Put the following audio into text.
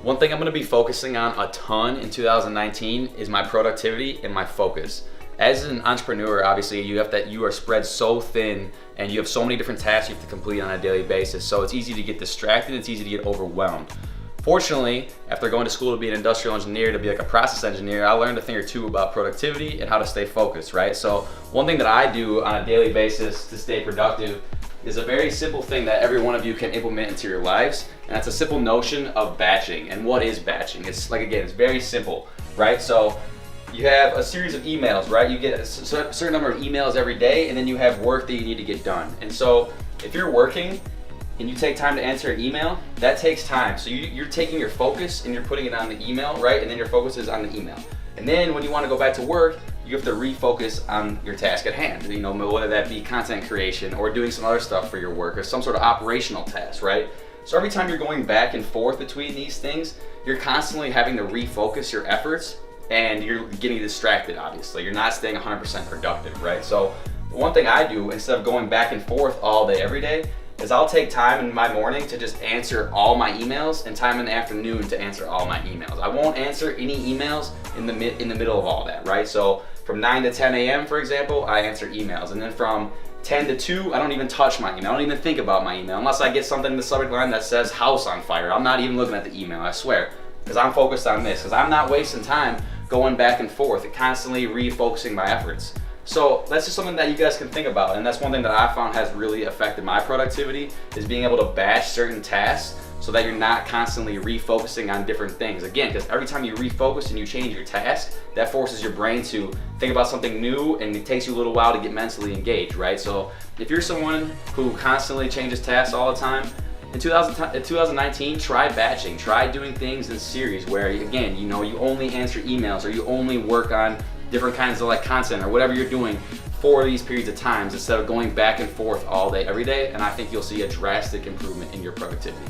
One thing I'm gonna be focusing on a ton in 2019 is my productivity and my focus. As an entrepreneur, obviously you are spread so thin and you have so many different tasks you have to complete on a daily basis. So it's easy to get distracted, it's easy to get overwhelmed. Fortunately, after going to school to be an industrial engineer, to be like a process engineer, I learned a thing or two about productivity and how to stay focused, right? So one thing that I do on a daily basis to stay productive is a very simple thing that every one of you can implement into your lives, and that's a simple notion of batching. And what is batching? It's like, again, it's very simple, right? So you have a series of emails, right? You get a certain number of emails every day, and then you have work that you need to get done. And so if you're working and you take time to answer an email, that takes time. So you're taking your focus and you're putting it on the email, right? And then your focus is on the email. And then when you want to go back to work, you have to refocus on your task at hand. You know, whether that be content creation or doing some other stuff for your work or some sort of operational task, right? So every time you're going back and forth between these things, you're constantly having to refocus your efforts and you're getting distracted, obviously. You're not staying 100% productive, right? So one thing I do, instead of going back and forth all day, every day, is I'll take time in my morning to just answer all my emails and time in the afternoon to answer all my emails. I won't answer any emails in the middle of all that, right? So from 9 to 10 a.m., for example, I answer emails. And then from 10 to 2, I don't even touch my email. I don't even think about my email unless I get something in the subject line that says house on fire. I'm not even looking at the email, I swear, because I'm focused on this, because I'm not wasting time going back and forth and constantly refocusing my efforts. So that's just something that you guys can think about, and that's one thing that I found has really affected my productivity, is being able to batch certain tasks so that you're not constantly refocusing on different things. Again, because every time you refocus and you change your task, that forces your brain to think about something new, and it takes you a little while to get mentally engaged, right? So if you're someone who constantly changes tasks all the time, in 2019, try batching. Try doing things in series where, again, you know, you only answer emails or you only work on different kinds of like content or whatever you're doing for these periods of times instead of going back and forth all day, every day. And I think you'll see a drastic improvement in your productivity.